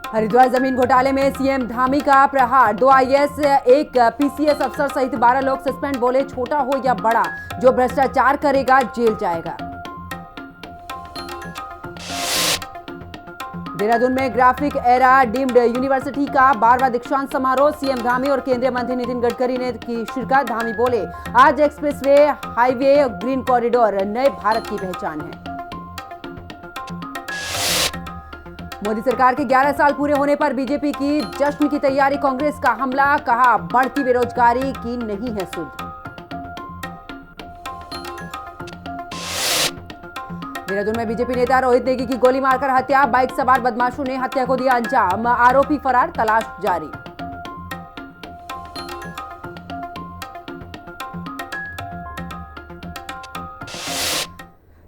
हरिद्वार जमीन घोटाले में सीएम धामी का प्रहार, 2 आईएएस, एक पीसीएस अफसर सहित 12 लोग सस्पेंड, बोले छोटा हो या बड़ा, जो भ्रष्टाचार करेगा जेल जाएगा। देहरादून में ग्राफिक एरा डीम्ड यूनिवर्सिटी का 12वां दीक्षांत समारोह, सीएम धामी और केंद्रीय मंत्री नितिन गडकरी ने की शिरकत। धामी बोले, आज एक्सप्रेसवे, हाईवे, ग्रीन कॉरिडोर नए भारत की पहचान है। मोदी सरकार के 11 साल पूरे होने पर बीजेपी की जश्न की तैयारी, कांग्रेस का हमला, कहा बढ़ती बेरोजगारी की नहीं है सुध। देहरादून में बीजेपी नेता रोहित नेगी की गोली मारकर हत्या, बाइक सवार बदमाशों ने हत्या को दिया अंजाम, आरोपी फरार, तलाश जारी।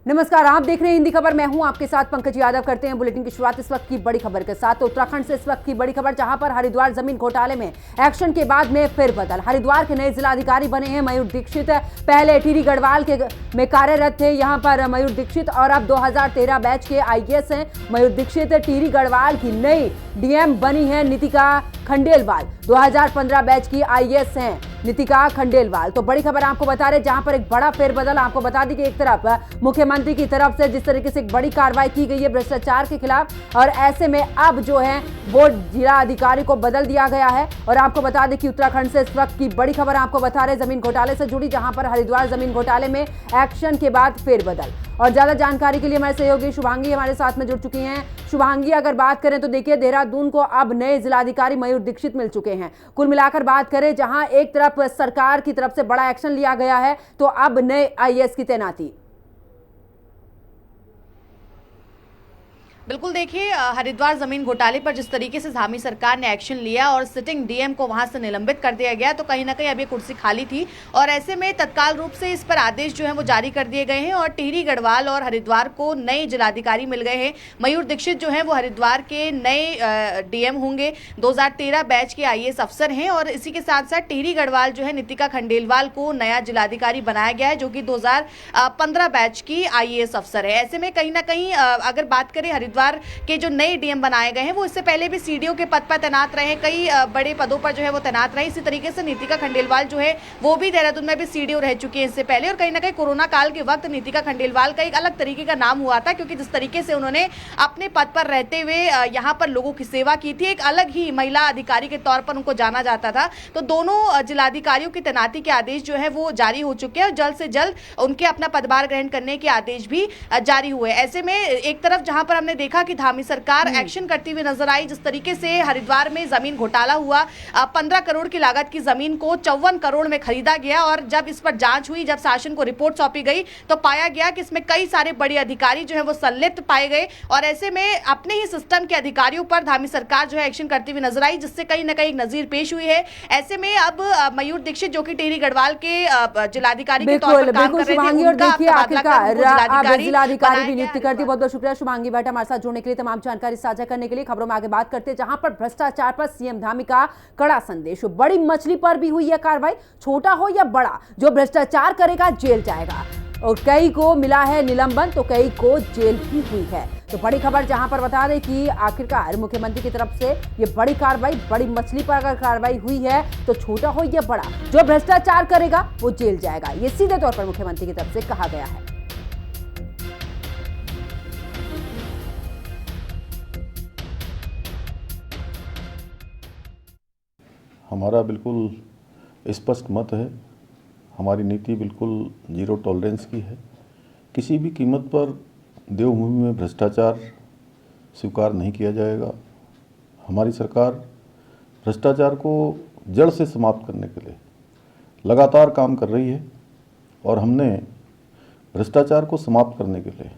नमस्कार, आप देख रहे हैं हिंदी खबर। मैं हूं आपके साथ पंकज यादव। करते हैं बुलेटिन की शुरुआत इस वक्त की बड़ी खबर के साथ। तो उत्तराखंड से इस वक्त की बड़ी खबर, जहां पर हरिद्वार जमीन घोटाले में एक्शन के बाद में फिर बदल। हरिद्वार के नए जिलाधिकारी बने हैं मयूर दीक्षित। पहले टिहरी गढ़वाल के में कार्यरत थे यहां पर मयूर दीक्षित, और अब 2013 बैच के आईएएस हैं मयूर दीक्षित। टिहरी गढ़वाल की नई डीएम बनी है नीतिका खंडेलवाल, 2015 बैच की आईएएस हैं नीतिका खंडेलवाल। तो बड़ी खबर आपको बता रहे, जहां पर एक बड़ा फेरबदल। आपको बता दी कि एक तरफ मुख्यमंत्री की तरफ से जिस तरीके से एक बड़ी कार्रवाई की गई है भ्रष्टाचार के खिलाफ, और ऐसे में अब जो है वो जिला अधिकारी को बदल दिया गया है। और आपको बता दें कि उत्तराखंड से इस वक्त की बड़ी खबर आपको बता रहे जमीन घोटाले से जुड़ी, जहां पर हरिद्वार जमीन घोटाले में एक्शन के बाद फेरबदल। और ज्यादा जानकारी के लिए हमारे सहयोगी शुभांगी हमारे साथ में जुड़ चुकी हैं। शुभांगी, अगर बात करें तो देखिए, देहरादून को अब नए जिलाधिकारी मयूर दीक्षित मिल चुके हैं। कुल मिलाकर बात करें, जहां एक तरफ सरकार की तरफ से बड़ा एक्शन लिया गया है, तो अब नए आईएएस की तैनाती। बिल्कुल, देखिए, हरिद्वार जमीन घोटाले पर जिस तरीके से धामी सरकार ने एक्शन लिया और सिटिंग डीएम को वहां से निलंबित कर दिया गया, तो कहीं ना कहीं अब ये कुर्सी खाली थी और ऐसे में तत्काल रूप से इस पर आदेश जो है वो जारी कर दिए गए हैं और टिहरी गढ़वाल और हरिद्वार को नए जिलाधिकारी मिल गए हैं। मयूर दीक्षित जो है वो हरिद्वार के नए डीएम होंगे, 2013 बैच के आईएएस अफसर हैं, और इसी के साथ साथ टिहरी गढ़वाल जो है नीतिका खंडेलवाल को नया जिलाधिकारी बनाया गया है, जो कि 2015 बैच की आईएएस अफसर है। ऐसे में कहीं ना कहीं अगर बात करें हरिद्वार के जो नए डीएम बनाए गए हैं, वो इससे पहले भी सीडीओ के पद पर तैनात रहे, कई बड़े पदों पर जो है वो तैनात रहे। इसी तरीके से नीतिका खंडेलवाल जो है वो भी देहरादून में भी सीडीओ रह चुकी है इससे पहले। और कहीं ना कहीं कोरोना काल के वक्त नीतिका खंडेलवाल का एक अलग तरीके का नाम हुआ था, क्योंकि जिस तरीके से उन्होंने अपने पद पर रहते हुए यहाँ पर लोगों की सेवा की थी, एक अलग ही महिला अधिकारी के तौर पर उनको जाना जाता था। तो दोनों जिलाधिकारियों की तैनाती के आदेश जो है वो जारी हो चुके हैं और जल्द से जल्द उनके अपना पदभार ग्रहण करने के आदेश भी जारी हुए। ऐसे में एक तरफ जहां पर हमने देखा कि धामी सरकार एक्शन करती हुई नजर आई, जिस तरीके से हरिद्वार में जमीन घोटाला हुआ, 15 करोड़ की लागत की जमीन को 54 करोड़ में खरीदा गया, और जब इस पर जांच हुई, जब शासन को रिपोर्ट सौंपी गई, तो पाया गया कि इसमें कई सारे बड़े अधिकारी जो है वो संलिप्त पाए गए। और ऐसे में अपने ही सिस्टम के अधिकारियों पर धामी सरकार जो है एक्शन करती हुई नजर आई, जिससे कहीं ना कहीं नजीर पेश हुई है। ऐसे में अब मयूर दीक्षित जो कि टिहरी गढ़वाल के जिलाधिकारी के तौर पर काम कर रहे थे, उनका जिलाधिकारी भी नियुक्त कर दी। बहुत बहुत शुक्रिया शुभांगी भट्ट हमारे साथ जुड़ने के लिए, तमाम जानकारी साझा करने के लिए। खबरों में आगे बात करते हैं, जहां पर भ्रष्टाचार पर सीएम धामी का कड़ा संदेश। बड़ी मछली पर भी हुई है कार्रवाई, छोटा हो या बड़ा, जो भ्रष्टाचार करेगा जेल जाएगा। और कई को मिला है निलंबन, तो कई को जेल भी हुई है। तो बड़ी खबर, जहां पर बता दें कि आखिरकार मुख्यमंत्री की तरफ से ये बड़ी कार्रवाई, बड़ी मछली पर अगर कार्रवाई हुई है, तो छोटा हो या बड़ा, जो भ्रष्टाचार करेगा वो जेल जाएगा, ये सीधे तौर पर मुख्यमंत्री की तरफ से कहा गया है। हमारा बिल्कुल स्पष्ट मत है, हमारी नीति बिल्कुल जीरो टॉलरेंस की है। किसी भी कीमत पर देवभूमि में भ्रष्टाचार स्वीकार नहीं किया जाएगा। हमारी सरकार भ्रष्टाचार को जड़ से समाप्त करने के लिए लगातार काम कर रही है, और हमने भ्रष्टाचार को समाप्त करने के लिए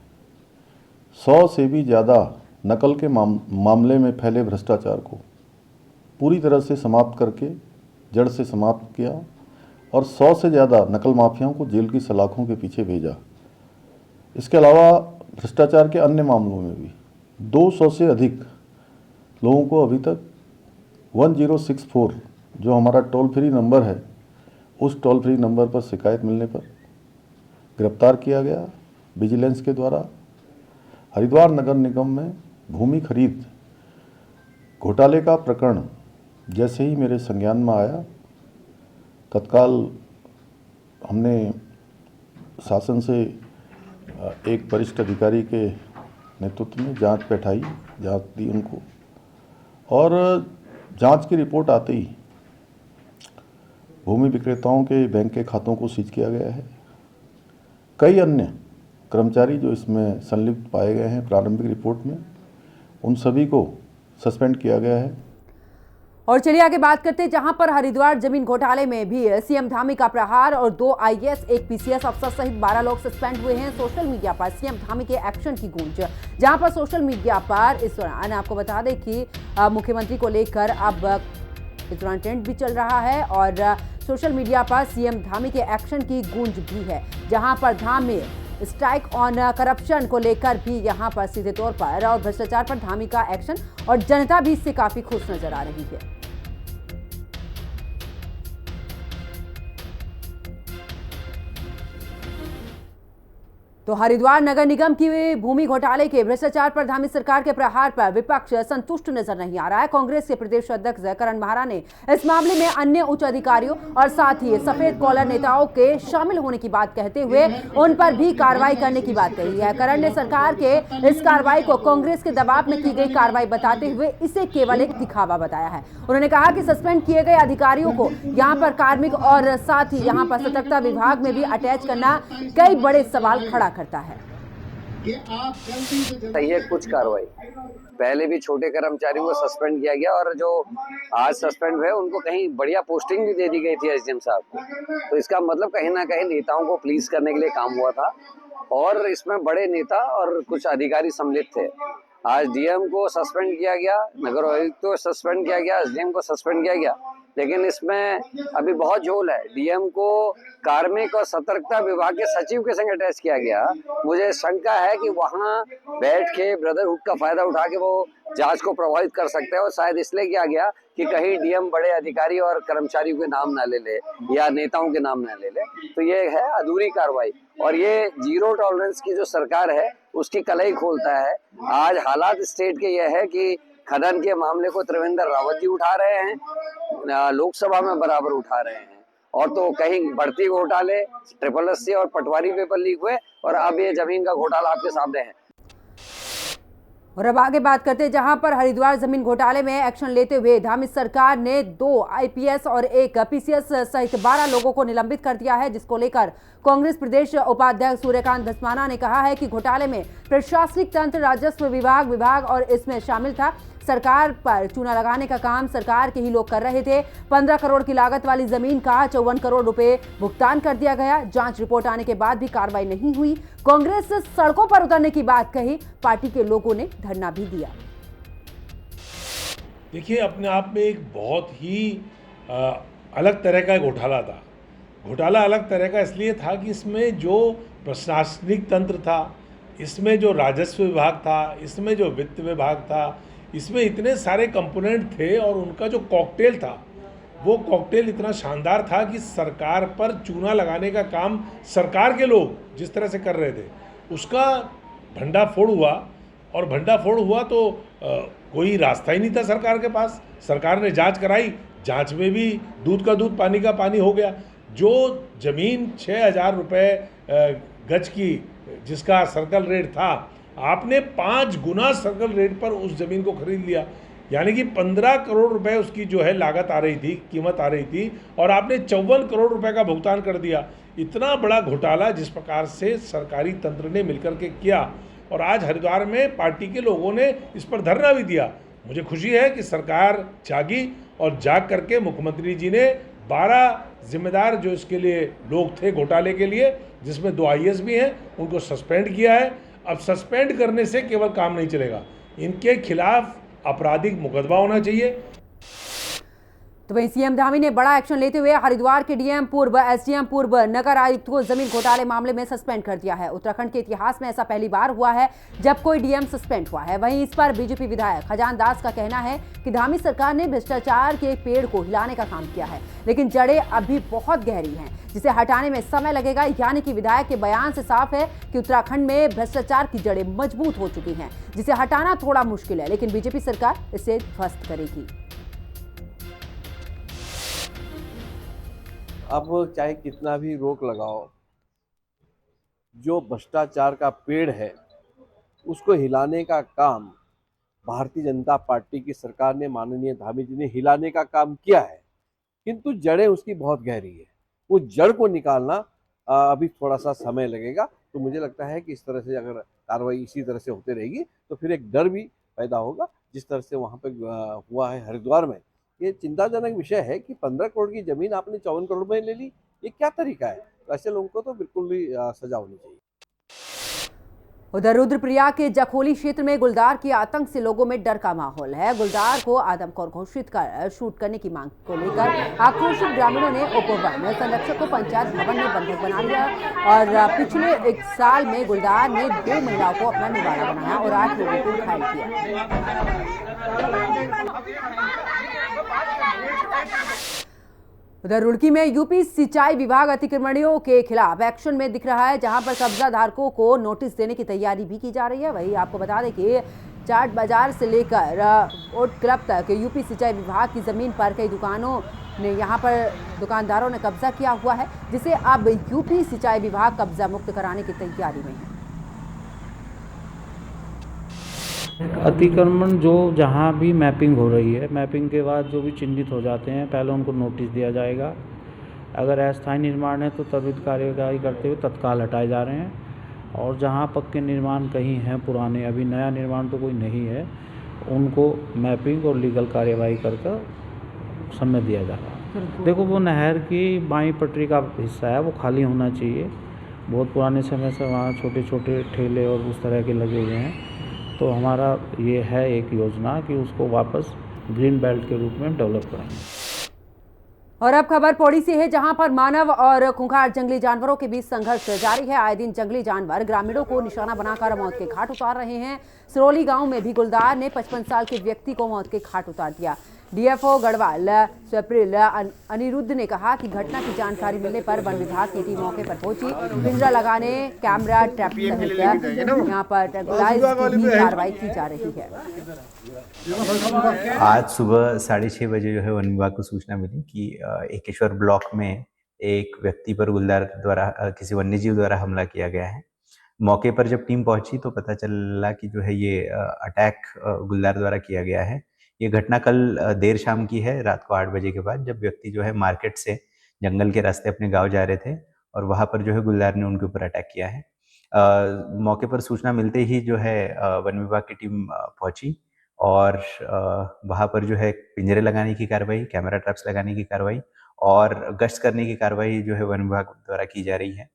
100 से भी ज़्यादा नकल के मामले में फैले भ्रष्टाचार को पूरी तरह से समाप्त करके जड़ से समाप्त किया, और 100 से ज़्यादा नकल माफियाओं को जेल की सलाखों के पीछे भेजा। इसके अलावा भ्रष्टाचार के अन्य मामलों में भी 200 से अधिक लोगों को अभी तक 1064 जो हमारा टोल फ्री नंबर है, उस टोल फ्री नंबर पर शिकायत मिलने पर गिरफ्तार किया गया विजिलेंस के द्वारा। हरिद्वार नगर निगम में भूमि खरीद घोटाले का प्रकरण जैसे ही मेरे संज्ञान में आया, तत्काल हमने शासन से एक वरिष्ठ अधिकारी के नेतृत्व में जांच बैठाई, जांच दी उनको, और जांच की रिपोर्ट आते ही भूमि विक्रेताओं के बैंक के खातों को सीज किया गया है। कई अन्य कर्मचारी जो इसमें संलिप्त पाए गए हैं प्रारंभिक रिपोर्ट में, उन सभी को सस्पेंड किया गया है। और चलिए आगे बात करते हैं, जहां पर हरिद्वार जमीन घोटाले में भी सीएम धामी का प्रहार और 2 आईएएस, 1 पीसीएस अफसर सहित 12 लोग सस्पेंड हुए हैं। सोशल मीडिया पर सीएम धामी के एक्शन की गूंज, जहां पर सोशल मीडिया पर इस दौरान आपको बता दें कि मुख्यमंत्री को लेकर अब इस दौरान ट्रेंड भी चल रहा है और सोशल मीडिया पर सीएम धामी के एक्शन की गूंज भी है, जहां पर धामी स्ट्राइक ऑन करप्शन को लेकर भी यहां पर सीधे तौर पर और भ्रष्टाचार पर धामी का एक्शन, और जनता भी इससे काफी खुश नजर आ रही है। तो हरिद्वार नगर निगम की भूमि घोटाले के भ्रष्टाचार पर धामी सरकार के प्रहार पर विपक्ष संतुष्ट नजर नहीं आ रहा है। कांग्रेस के प्रदेश अध्यक्ष करण महारा ने इस मामले में अन्य उच्च अधिकारियों और साथ ही सफेद कॉलर नेताओं के शामिल होने की बात कहते हुए उन पर भी कार्रवाई करने की बात कही है। करण ने सरकार के इस कार्रवाई को कांग्रेस के दबाव में की गई कार्रवाई बताते हुए इसे केवल एक दिखावा बताया है। उन्होंने कहा कि सस्पेंड किए गए अधिकारियों को यहाँ पर कार्मिक और साथ ही यहाँ पर सतर्कता विभाग में भी अटैच करना कई बड़े सवाल खड़ा करता है। कि आप जल्दी से जल्दी है कुछ कार्रवाई, पहले भी छोटे कर्मचारियों को सस्पेंड किया गया और जो आज सस्पेंड हुए उनको कहीं बढ़िया पोस्टिंग भी दे दी गई थी एसडीएम साहब को। तो इसका मतलब कहीं ना कहीं नेताओं को प्लीज करने के लिए काम हुआ था और इसमें बड़े नेता और कुछ अधिकारी सम्मिलित थे। आज डीएम को सस्पेंड किया गया, नगर आयुक्त को सस्पेंड किया गया, एसडीएम को सस्पेंड किया गया, लेकिन इसमें अभी बहुत झोल है। डीएम को कार्मिक और सतर्कता विभाग के सचिव के संग अटैच किया गया। मुझे शंका है कि वहां बैठ के ब्रदरहुड का फायदा उठा के वो जांच को प्रभावित कर सकते हैं और शायद इसलिए किया गया कि कहीं डीएम बड़े अधिकारी और कर्मचारियों के नाम ना ले ले या नेताओं के नाम ना ले ले। तो ये है अधूरी कार्रवाई और ये जीरो टॉलरेंस की जो सरकार है उसकी कलई खोलता है। आज हालात स्टेट के ये है कि खनन के मामले को त्रिवेंद्र रावत जी उठा रहे हैं, लोकसभा में बराबर उठा रहे हैं, और तो कहीं बढ़ती घोटाले, 888 और पटवारी पेपर लीक हुए और अब ये जमीन का घोटाला आपके सामने है। और अब आगे बात करते हैं, जहां पर हरिद्वार जमीन घोटाले में एक्शन लेते हुए धामी सरकार ने 2 आईपीएस और 1 पीसीएस सहित 12 लोगों को निलंबित कर दिया है, जिसको लेकर कांग्रेस प्रदेश उपाध्यक्ष सूर्यकांत धस्माना ने कहा है कि घोटाले में प्रशासनिक तंत्र, राजस्व विभाग और इसमें शामिल था। सरकार पर चूना लगाने का काम सरकार के ही लोग कर रहे थे। 15 करोड़ की लागत वाली जमीन का 54 करोड़ रुपए भुगतान कर दिया गया। जांच रिपोर्ट आने के बाद भी कार्रवाई नहीं हुई। कांग्रेस से सड़कों पर उतरने की बात कही, पार्टी के लोगों ने धरना भी दिया। देखिए, अपने आप में एक बहुत ही अलग तरह का घोटाला था। घोटाला अलग तरह का इसलिए था कि इसमें जो प्रशासनिक तंत्र था, इसमें जो राजस्व विभाग था, इसमें जो वित्त विभाग था, इसमें इतने सारे कंपोनेंट थे और उनका जो कॉकटेल था वो कॉकटेल इतना शानदार था कि सरकार पर चूना लगाने का काम सरकार के लोग जिस तरह से कर रहे थे उसका भंडाफोड़ हुआ। और भंडाफोड़ हुआ तो कोई रास्ता ही नहीं था सरकार के पास। सरकार ने जांच कराई, जांच में भी दूध का दूध पानी का पानी हो गया। जो ज़मीन 6,000 रुपये गज की जिसका सर्कल रेट था, आपने 5 गुना सर्कल रेट पर उस ज़मीन को खरीद लिया, यानी कि 15 करोड़ रुपए उसकी जो है लागत आ रही थी, कीमत आ रही थी, और आपने 54 करोड़ रुपए का भुगतान कर दिया। इतना बड़ा घोटाला जिस प्रकार से सरकारी तंत्र ने मिलकर के किया, और आज हरिद्वार में पार्टी के लोगों ने इस पर धरना भी दिया। मुझे खुशी है कि सरकार जागी और जाग करके मुख्यमंत्री जी ने 12 जिम्मेदार जो इसके लिए लोग थे घोटाले के लिए, जिसमें 2 आईएएस भी हैं, उनको सस्पेंड किया है। अब सस्पेंड करने से केवल काम नहीं चलेगा, इनके खिलाफ आपराधिक मुकदमा होना चाहिए। तो वहीं सीएम धामी ने बड़ा एक्शन लेते हुए हरिद्वार के डीएम पूर्व, एसडीएम पूर्व, नगर आयुक्त को जमीन घोटाले मामले में सस्पेंड कर दिया है। उत्तराखंड के इतिहास में ऐसा पहली बार हुआ है जब कोई डीएम सस्पेंड हुआ है। वहीं इस पर बीजेपी विधायक खजान दास का कहना है कि धामी सरकार ने भ्रष्टाचार के पेड़ को हिलाने का काम किया है, लेकिन जड़ें अभी बहुत गहरी हैं, जिसे हटाने में समय लगेगा। यानी कि विधायक के बयान से साफ है कि उत्तराखंड में भ्रष्टाचार की जड़ें मजबूत हो चुकी हैं, जिसे हटाना थोड़ा मुश्किल है, लेकिन बीजेपी सरकार इसे ध्वस्त करेगी। अब चाहे कितना भी रोक लगाओ, जो भ्रष्टाचार का पेड़ है उसको हिलाने का काम भारतीय जनता पार्टी की सरकार ने, माननीय धामी जी ने हिलाने का काम किया है, किंतु जड़ें उसकी बहुत गहरी है। वो जड़ को निकालना अभी थोड़ा सा समय लगेगा। तो मुझे लगता है कि इस तरह से अगर कार्रवाई इसी तरह से होती रहेगी तो फिर एक डर भी पैदा होगा। जिस तरह से वहाँ पे हुआ है हरिद्वार में, ये चिंताजनक विषय है कि 15 करोड़ की जमीन आपने 54 करोड़ में ले ली, ये क्या तरीका है? तो ऐसे लोगों को तो बिल्कुल भी सजा होनी चाहिए। उधर रुद्रप्रयाग के जखोली क्षेत्र में गुलदार के आतंक से लोगों में डर का माहौल है। गुलदार को आदमखोर घोषित कर शूट करने की मांग को लेकर आक्रोशित ग्रामीणों ने उप वन संरक्षक को पंचायत भवन में बंधक बना लिया और पिछले 1 साल में गुलदार ने 2 महिलाओं को अपना निवाला बनाया और 8 लोगों को घायल किया। उधर रुड़की में यूपी सिंचाई विभाग अतिक्रमणियों के खिलाफ एक्शन में दिख रहा है, जहां पर कब्जा धारकों को नोटिस देने की तैयारी भी की जा रही है। वहीं आपको बता दें कि चाट बाजार से लेकर ओट क्लब तक यूपी सिंचाई विभाग की जमीन पर कई दुकानों ने यहां पर दुकानदारों ने कब्जा किया हुआ है, जिसे अब यूपी सिंचाई विभाग कब्जा मुक्त कराने की तैयारी में है। अतिक्रमण जो जहाँ भी मैपिंग हो रही है, मैपिंग के बाद जो भी चिन्हित हो जाते हैं, पहले उनको नोटिस दिया जाएगा। अगर अस्थायी निर्माण है तो त्वरित कार्यवाही करते हुए तत्काल हटाए जा रहे हैं, और जहाँ पक्के निर्माण कहीं हैं पुराने, अभी नया निर्माण तो कोई नहीं है, उनको मैपिंग और लीगल कार्यवाही करके समय दिया जा रहा है। देखो, वो नहर की बाईं पटरी का हिस्सा है, वो खाली होना चाहिए। बहुत पुराने समय से वहाँ छोटे छोटे ठेले और उस तरह के लगे हुए हैं, तो हमारा ये है एक योजना कि उसको वापस ग्रीन बेल्ट के रूप में डेवलप करेंगे। और अब खबर पौड़ी से है, जहां पर मानव और खूंखार जंगली जानवरों के बीच संघर्ष जारी है। आए दिन जंगली जानवर ग्रामीणों को निशाना बनाकर मौत के घाट उतार रहे हैं। सिरोली गांव में भी गुलदार ने 55 साल के व्यक्ति को मौत के घाट उतार दिया। डीएफओ गढ़वाल स्वप्रिल अनिरुद्ध ने कहा कि घटना की जानकारी मिलने पर वन विभाग की टीम मौके पर पहुंची, पिंजरा लगाने, कैमरा ट्रैप सहित यहाँ पर ट्रैंक्विलाइज की भी कार्रवाई की जा रही है। आज सुबह 6:30 बजे जो है वन विभाग को सूचना मिली कि एकेश्वर ब्लॉक में एक व्यक्ति पर गुलदार द्वारा किसी वन्यजीव द्वारा हमला किया गया है। मौके पर जब टीम पहुंची तो पता चला कि जो है ये अटैक गुलदार द्वारा किया गया है। ये घटना कल देर शाम की है, रात को 8 बजे के बाद, जब व्यक्ति जो है मार्केट से जंगल के रास्ते अपने गांव जा रहे थे और वहां पर जो है गुलदार ने उनके ऊपर अटैक किया है। मौके पर सूचना मिलते ही जो है वन विभाग की टीम पहुंची और वहाँ पर जो है पिंजरे लगाने की कार्रवाई, कैमरा ट्रैप्स लगाने की कार्रवाई और गश्त करने की कार्रवाई जो है वन विभाग द्वारा की जा रही है।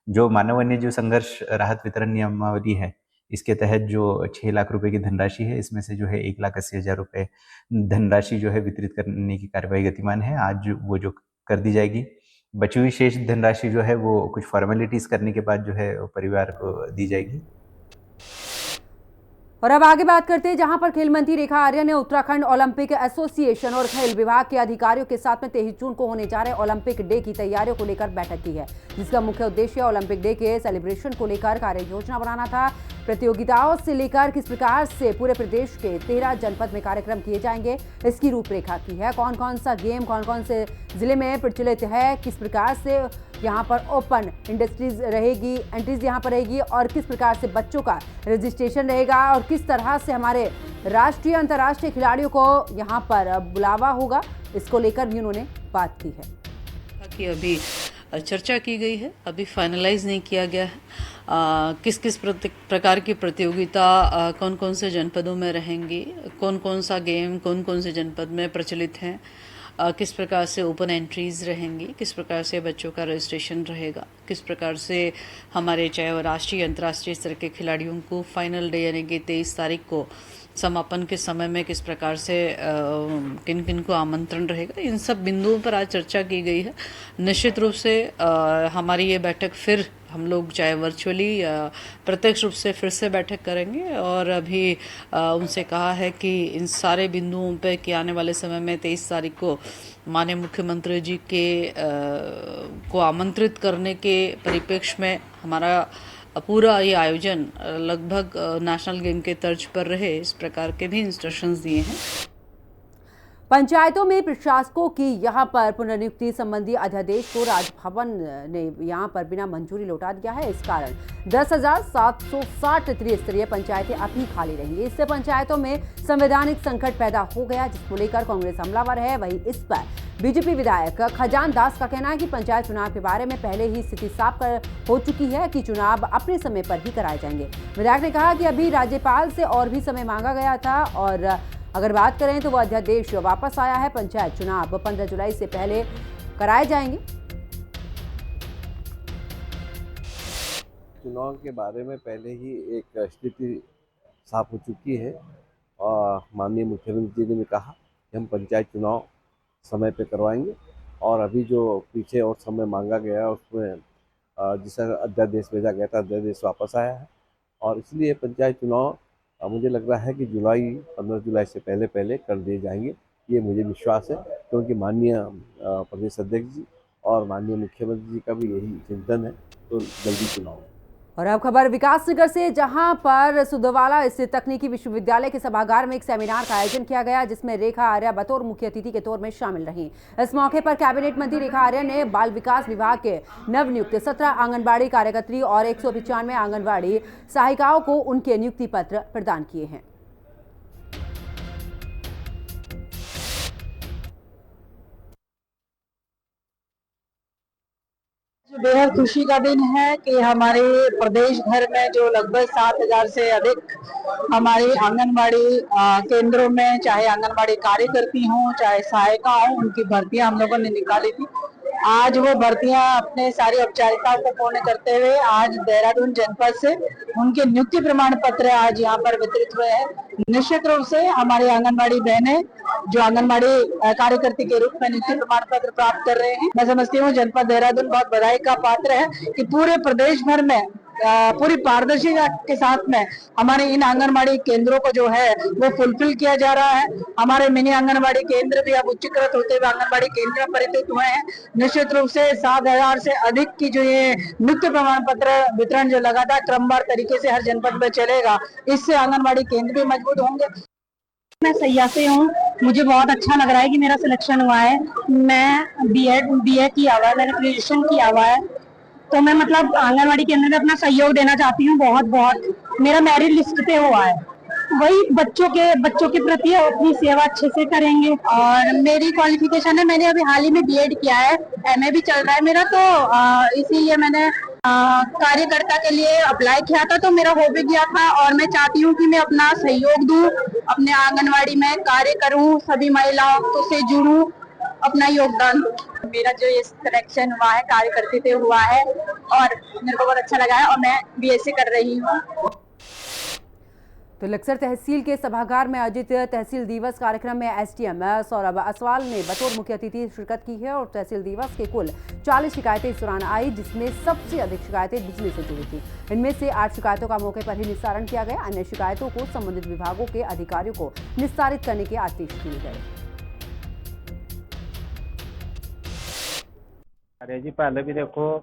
जो मानव वन्यजीव संघर्ष राहत वितरण नियमावली है, इसके तहत जो 6 लाख रुपए की धनराशि है, इसमें से जो है 1,80,000 रुपए धनराशि जो है वितरित करने की कार्रवाई गतिमान है। आज वो जो कर दी जाएगी। बची हुई शेष धनराशि जो है वो कुछ फॉर्मेलिटीज करने के बाद जो है परिवार को दी जाएगी। और अब आगे बात करते हैं, जहां पर खेल मंत्री रेखा आर्या ने उत्तराखंड ओलंपिक एसोसिएशन और खेल विभाग के अधिकारियों के साथ में 23 जून को होने जा रहे ओलंपिक डे की तैयारियों को लेकर बैठक की है, जिसका मुख्य उद्देश्य ओलंपिक डे के सेलिब्रेशन को लेकर कार्य योजना बनाना था। प्रतियोगिताओं से लेकर किस प्रकार से पूरे प्रदेश के 13 जनपद में कार्यक्रम किए जाएंगे, इसकी रूपरेखा की है। कौन कौन सा गेम कौन कौन से जिले में प्रचलित है, किस प्रकार से यहाँ पर ओपन इंडस्ट्रीज रहेगी, एंट्रीज यहाँ पर रहेगी और किस प्रकार से बच्चों का रजिस्ट्रेशन रहेगा और किस तरह से हमारे राष्ट्रीय अंतर्राष्ट्रीय खिलाड़ियों को यहाँ पर बुलावा होगा, इसको लेकर भी उन्होंने बात की है। कि अभी चर्चा की गई है, अभी फाइनलाइज नहीं किया गया है किस किस प्रकार की प्रतियोगिता कौन कौन से जनपदों में रहेंगी, कौन कौन सा गेम कौन कौन से जनपद में प्रचलित हैं, किस प्रकार से ओपन एंट्रीज रहेंगी, किस प्रकार से बच्चों का रजिस्ट्रेशन रहेगा, किस प्रकार से हमारे चाहे वो राष्ट्रीय अंतर्राष्ट्रीय स्तर के खिलाड़ियों को फाइनल डे यानी कि 23 तारीख को समापन के समय में किस प्रकार से किन किन को आमंत्रण रहेगा, इन सब बिंदुओं पर आज चर्चा की गई है। निश्चित रूप से हमारी ये बैठक फिर हम लोग चाहे वर्चुअली या प्रत्यक्ष रूप से फिर से बैठक करेंगे और अभी उनसे कहा है कि इन सारे बिंदुओं पे कि आने वाले समय में 23 तारीख को माननीय मुख्यमंत्री जी के को आमंत्रित करने के परिप्रेक्ष्य में हमारा पूरा ये आयोजन लगभग नेशनल गेम के तर्ज पर रहे, इस प्रकार के भी इंस्ट्रक्शंस दिए हैं। पंचायतों में प्रशासकों की यहां पर पुनर्नियुक्ति संबंधी अध्यादेश को राजभवन ने यहां पर बिना मंजूरी लौटा दिया है। इस कारण 10,760 त्रिस्तरीय पंचायतें अभी खाली रहेंगी। इससे पंचायतों में संवैधानिक संकट पैदा हो गया, जिसको लेकर कांग्रेस हमलावर है। वहीं इस पर बीजेपी विधायक खजान दास का कहना है कि पंचायत चुनाव के बारे में पहले ही स्थिति साफ हो चुकी है कि चुनाव अपने समय पर ही कराए जाएंगे। विधायक ने कहा कि अभी राज्यपाल से और भी समय मांगा गया था और अगर बात करें तो वह अध्यादेश वापस आया है। पंचायत चुनाव 15 जुलाई से पहले कराए जाएंगे। चुनाव के बारे में पहले ही एक स्थिति साफ हो चुकी है और माननीय मुख्यमंत्री जी ने कहा कि हम पंचायत चुनाव समय पे करवाएंगे और अभी जो पीछे और समय मांगा गया है उसमें जिस अध्यादेश भेजा गया था अध्यादेश वापस आया है और इसलिए पंचायत चुनाव मुझे लग रहा है कि 15 जुलाई से पहले कर दिए जाएंगे। ये मुझे विश्वास है क्योंकि माननीय प्रदेश अध्यक्ष जी और माननीय मुख्यमंत्री जी का भी यही चिंतन है, तो जल्दी चुनाव। और अब खबर विकासनगर से, जहां पर सुधवाला स्थित तकनीकी विश्वविद्यालय के सभागार में एक सेमिनार का आयोजन किया गया, जिसमें रेखा आर्या बतौर मुख्य अतिथि के तौर में शामिल रहीं। इस मौके पर कैबिनेट मंत्री रेखा आर्या ने बाल विकास विभाग के नवनियुक्त 17 आंगनबाड़ी कार्यकर्त्री और 195 आंगनबाड़ी सहायिकाओं को उनके नियुक्ति पत्र प्रदान किए हैं। बेहद खुशी का दिन है कि हमारे प्रदेश भर में जो लगभग 7,000 से अधिक हमारी आंगनबाड़ी केंद्रों में चाहे आंगनबाड़ी कार्यकर्ती हों चाहे सहायिका हों, उनकी भर्तियां हम लोगों ने निकाली थी। आज वो भर्तियां अपने सारी औपचारिकताओं को पूर्ण करते हुए आज देहरादून जनपद से उनके नियुक्ति प्रमाण पत्र आज यहाँ पर वितरित हुए हैं। निश्चित रूप से हमारी आंगनबाड़ी बहनें जो आंगनबाड़ी कार्यकर्ती के रूप में नियुक्ति प्रमाण पत्र प्राप्त कर रहे हैं, मैं समझती हूँ जनपद देहरादून बहुत बधाई का पात्र है कि पूरे प्रदेश भर में पूरी पारदर्शिता के साथ में हमारे इन आंगनबाड़ी केंद्रों को जो है वो फुलफिल किया जा रहा है। हमारे मिनी आंगनबाड़ी केंद्र भी अब उच्चीकृत होते हुए आंगनबाड़ी केंद्र परिवर्तित हुए हैं। निश्चित रूप से 7,000 से अधिक की जो ये नियुक्ति प्रमाण पत्र वितरण जो लगातार क्रमवार तरीके से हर जनपद में चलेगा, इससे आंगनबाड़ी केंद्र भी मजबूत होंगे। मैं सैया से हूँ, मुझे बहुत अच्छा लग रहा है कि मेरा सिलेक्शन हुआ है। मैं बीए किया हुआ है, मैंने ग्रेजुएशन किया हुआ है, तो मैं मतलब आंगनबाड़ी केंद्र में अपना सहयोग देना चाहती हूँ। बहुत मेरा मेरिट लिस्ट पे हुआ है। वही बच्चों के प्रति अपनी सेवा अच्छे से करेंगे। और मेरी क्वालिफिकेशन है, मैंने अभी हाल ही में बीएड किया है, एमए भी चल रहा है मेरा, तो इसीलिए मैंने कार्यकर्ता के लिए अप्लाई किया था, तो मेरा हो भी गया था। और मैं चाहती हूँ कि मैं अपना सहयोग दूं, अपने आंगनबाड़ी में कार्य करूं, सभी महिलाओं से जुड़ूं, अपना योगदान दूं। मेरा जो ये सिलेक्शन हुआ है कार्यकर्ता से हुआ है और मेरे को बहुत अच्छा लगा है और मैं बीएससी कर रही हूँ। तो लक्सर तहसील के सभागार में आयोजित तहसील दिवस कार्यक्रम में एसडीएम सौरभ असवाल ने बतौर मुख्य अतिथि शिरकत की है और तहसील दिवस के कुल 40 शिकायतें इस दौरान आई, जिसमें सबसे अधिक शिकायतें बिजली से जुड़ी थी। इनमें से 8 शिकायतों का मौके पर ही निस्तारण किया गया। अन्य शिकायतों को संबंधित विभागों के अधिकारियों को निस्तारित करने के आदेश दिए गए। अरे जी, पहले भी देखो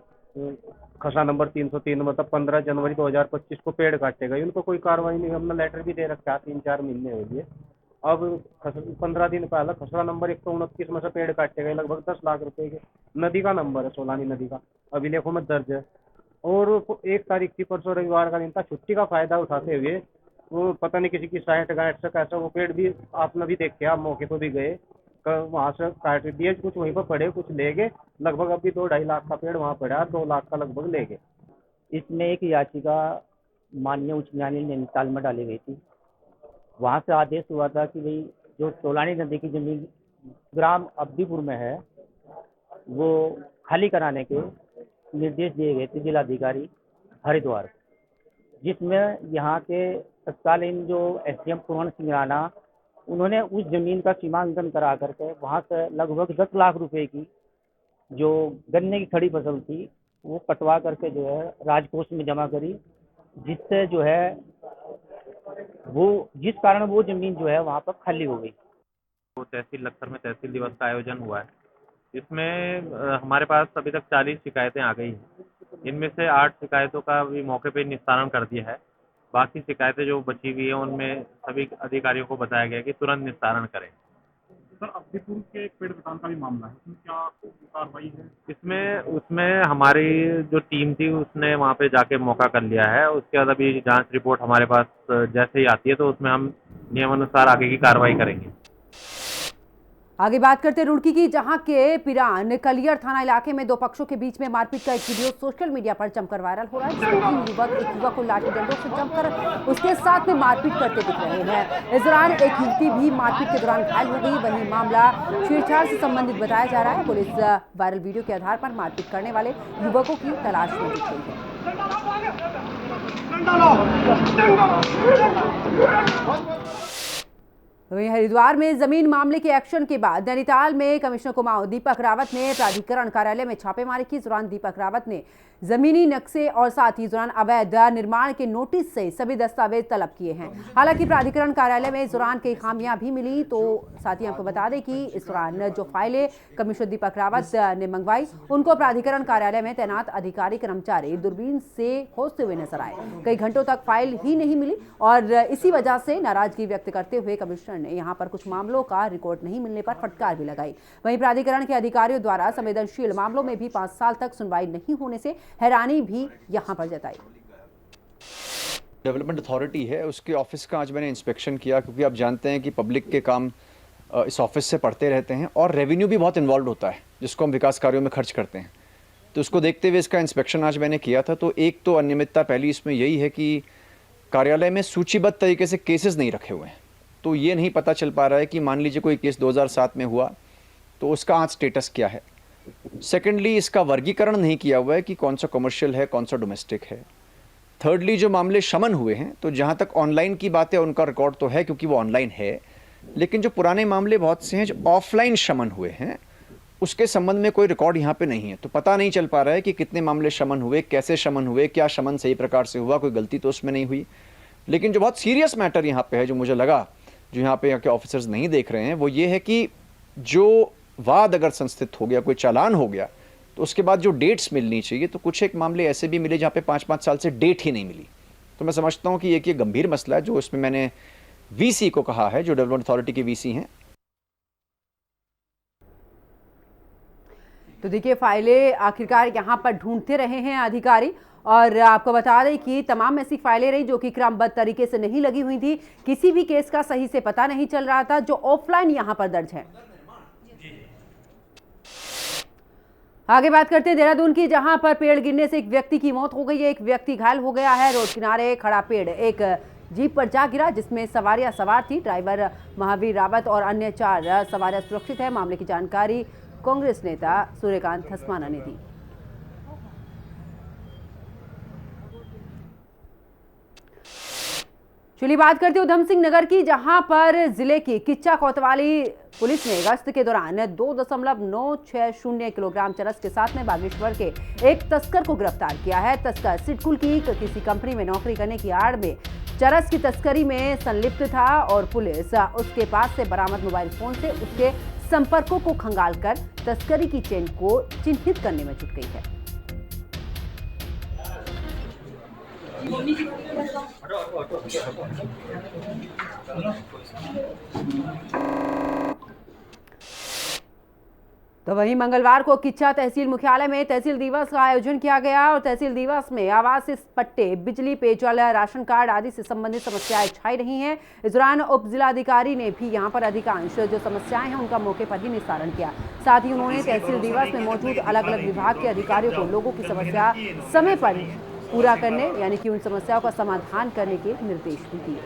खसरा नंबर 303 मतलब 15 जनवरी 2025 को पेड़ काटे गए, उनको कोई कार्रवाई नहीं। हमने लेटर भी दे रखा है, 3-4 महीने हो गए। अब 15 दिन पहले खसरा नंबर 129 में से पेड़ काटे गए, लगभग 10 लाख रुपए के। नदी का नंबर है, सोलानी नदी का, अभिलेखों में दर्ज है। और 1 तारीख की परसों रविवार का दिन था, छुट्टी का फायदा उठाते हुए वो पता नहीं किसी की 60-65 से कैसा वो पेड़ भी आपने भी देखे, आप मौके पर भी गए, वहाँ से काट दिए, कुछ वहीं पर पड़े, कुछ ले गए। लगभग अभी 2-2.5 लाख का पेड़ वहाँ पड़ा, 2 लाख का लगभग ले गए। इसमें एक याचिका माननीय उच्च न्यायालय नैनीताल में डाली गई थी। वहाँ से आदेश हुआ था कि भाई जो सोलानी नदी की जमीन ग्राम अब्दीपुर में है वो खाली कराने के निर्देश दिए गए थे जिलाधिकारी हरिद्वार, जिसमें यहाँ के तत्कालीन जो एसडीएम पूर्ण सिंह राणा, उन्होंने उस जमीन का सीमांकन करा करके वहाँ से लगभग 10 लाख रुपए की जो गन्ने की खड़ी फसल थी वो कटवा करके जो है राजकोष में जमा करी, जिससे जो है वो जिस कारण वो जमीन जो है वहाँ पर खाली हो गई। तो तहसील लखतर में तहसील दिवस का आयोजन हुआ है। इसमें हमारे पास अभी तक 40 शिकायतें आ गई हैं। इनमें से 8 शिकायतों का भी मौके पे निस्तारण कर दिया है। बाकी शिकायतें जो बची हुई हैं उनमें सभी अधिकारियों को बताया गया कि तुरंत निस्तारण करें। सर, अब्दीपुर के एक पेड़ कटान का भी मामला है, इसमें क्या कार्रवाई है? उसमें हमारी जो टीम थी उसने वहाँ पे जाके मौका कर लिया है। उसके बाद अभी जांच रिपोर्ट हमारे पास जैसे ही आती है तो उसमें हम नियमानुसार आगे की कार्रवाई करेंगे। आगे बात करते हैं रुड़की की, जहां के पिरान कलियर थाना इलाके में दो पक्षों के बीच में मारपीट का एक वीडियो सोशल मीडिया पर जमकर वायरल हो रहा है, जिसमें 3 युवक एक युवक को लाठी डंडों से जमकर उसके साथ में मारपीट करते दिख रहे हैं। इस दौरान एक युवती भी मारपीट के दौरान घायल हो गई। वहीं मामला छेड़छाड़ से संबंधित बताया जा रहा है। पुलिस वायरल वीडियो के आधार पर मारपीट करने वाले युवकों की तलाश में जुट गई है। वहीं हरिद्वार में जमीन मामले के एक्शन के बाद नैनीताल में कमिश्नर कुमाऊं दीपक रावत ने प्राधिकरण कार्यालय में छापेमारी की। इस दौरान दीपक रावत ने जमीनी नक्शे और साथ ही दौरान अवैध निर्माण के नोटिस से सभी दस्तावेज तलब किए हैं। हालांकि प्राधिकरण कार्यालय में इस दौरान कई खामियां भी मिली। तो साथ ही आपको बता दें कि इस दौरान जो फाइलें कमिश्नर दीपक रावत ने मंगवाई, उनको प्राधिकरण कार्यालय में तैनात अधिकारी कर्मचारी दूरबीन से खोजते हुए नजर आए। कई घंटों तक फाइल ही नहीं मिली और इसी वजह से नाराजगी व्यक्त करते हुए कमिश्नर ने यहां पर कुछ मामलों का रिकॉर्ड नहीं मिलने पर फटकार भी लगाई। वहीं प्राधिकरण के अधिकारियों द्वारा संवेदनशील मामलों में भी 5 साल तक सुनवाई नहीं होने से हैरानी भी यहां पर जताई। डेवलपमेंट अथॉरिटी है, उसके ऑफिस का आज मैंने इंस्पेक्शन किया, क्योंकि आप जानते हैं कि पब्लिक के काम इस ऑफिस से पढ़ते रहते हैं और रेवेन्यू भी बहुत इन्वॉल्व होता है जिसको हम विकास कार्यों में खर्च करते हैं। तो उसको देखते हुए इसका इंस्पेक्शन आज मैंने किया था। तो एक तो अनियमितता पहली इसमें यही है कि कार्यालय में सूचीबद्ध तरीके से केसेस नहीं रखे हुए हैं। तो ये नहीं पता चल पा रहा है कि मान लीजिए कोई केस 2007 में हुआ तो उसका आज स्टेटस क्या है। सेकेंडली, इसका वर्गीकरण नहीं किया हुआ है कि कौन सा कमर्शियल है, कौन सा डोमेस्टिक है। थर्डली, जो मामले शमन हुए हैं, तो जहाँ तक ऑनलाइन की बात है उनका रिकॉर्ड तो है क्योंकि वो ऑनलाइन है, लेकिन जो पुराने मामले बहुत से हैं जो ऑफलाइन शमन हुए हैं उसके संबंध में कोई रिकॉर्ड यहाँ पे नहीं है। तो पता नहीं चल पा रहा है कि कितने मामले शमन हुए, कैसे शमन हुए, क्या शमन सही प्रकार से हुआ, कोई गलती तो उसमें नहीं हुई। लेकिन जो बहुत सीरियस मैटर यहाँ पे है, जो मुझे लगा जो यहाँ पे के ऑफिसर्स नहीं देख रहे हैं, वो ये है कि जो वाद अगर संस्थित हो गया, कोई चालान हो गया, तो उसके बाद जो डेट्स मिलनी चाहिए, तो कुछ एक मामले ऐसे भी मिले जहाँ पे 5-5 साल से डेट ही नहीं मिली। तो मैं समझता हूँ कि एक ये गंभीर मसला है जो इसमें मैंने वीसी को कहा है, जो डेवलपमेंट अथॉरिटी के वीसी हैं। तो देखिए, फाइलें आखिरकार यहाँ पर ढूंढते रहे हैं अधिकारी और आपको बता दें कि तमाम ऐसी फाइलें रही जो कि क्रमबद्ध तरीके से नहीं लगी हुई थी। किसी भी केस का सही से पता नहीं चल रहा था जो ऑफलाइन यहाँ पर दर्ज है। आगे बात करते हैं देहरादून की, जहां पर पेड़ गिरने से एक व्यक्ति की मौत हो गई है, एक व्यक्ति घायल हो गया है। रोड किनारे खड़ा पेड़ एक जीप पर जा गिरा जिसमें सवारियां सवार थी। ड्राइवर महावीर रावत और अन्य 4 सवारियां सुरक्षित है। मामले की जानकारी कांग्रेस नेता सूर्यकांत धस्माना ने दी। चलिए बात करते हैं उधम सिंह नगर की, जहां पर जिले की किच्चा कोतवाली पुलिस ने गश्त के दौरान 2.960 किलोग्राम चरस के साथ में बागेश्वर के एक तस्कर को गिरफ्तार किया है। तस्कर सिडकुल की किसी कंपनी में नौकरी करने की आड़ में चरस की तस्करी में संलिप्त था और पुलिस उसके पास से बरामद मोबाइल फोन से उसके संपर्कों को खंगालकर तस्करी की चेन को चिन्हित करने में जुट गई है। तो वहीं मंगलवार को किच्चा तहसील मुख्यालय में तहसील दिवस का आयोजन किया गया और तहसील दिवस में आवास पट्टे, बिजली, पेयजल, राशन कार्ड आदि से संबंधित समस्याएं छाई रही हैं। इस दौरान उप जिलाधिकारी ने भी यहां पर अधिकांश जो समस्याएं हैं उनका मौके पर ही निस्तारण किया। साथ ही उन्होंने तहसील दिवस में मौजूद अलग अलग विभाग के अधिकारियों को लोगों की समस्या समय पर पूरा करने यानी कि उन समस्याओं का समाधान करने के निर्देश भी दिए।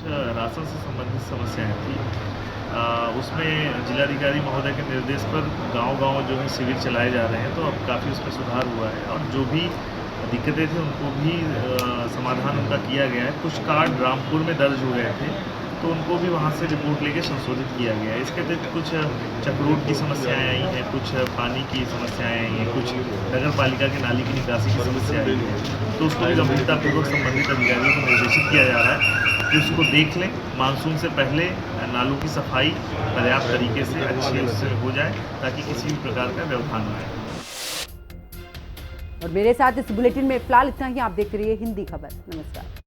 राशन से संबंधित समस्याएं थी उसमें जिलाधिकारी महोदय के निर्देश पर गांव-गांव जो है शिविर चलाए जा रहे हैं, तो अब काफ़ी उसमें सुधार हुआ है और जो भी दिक्कतें थी उनको भी समाधान उनका किया गया है। कुछ कार्ड रामपुर में दर्ज हो गए थे, तो उनको भी वहाँ से रिपोर्ट लेके संशोधित किया गया है। इसके तहत कुछ चक्रोट की समस्याएं आई हैं, कुछ पानी की समस्याएं आई हैं, कुछ नगर पालिका के नाली की निकासी की समस्या आई है, तो उसको भी गंभीरतापूर्वक संबंधित अधिकारियों को निर्देशित किया जा रहा है कि उसको देख लें, मानसून से पहले नालों की सफाई पर्याप्त तरीके से अच्छी से हो जाए ताकि किसी भी प्रकार का व्यवधान न आए। और मेरे साथ इस बुलेटिन में फिलहाल इतना ही। आप देखते रहिए हिंदी खबर। नमस्कार।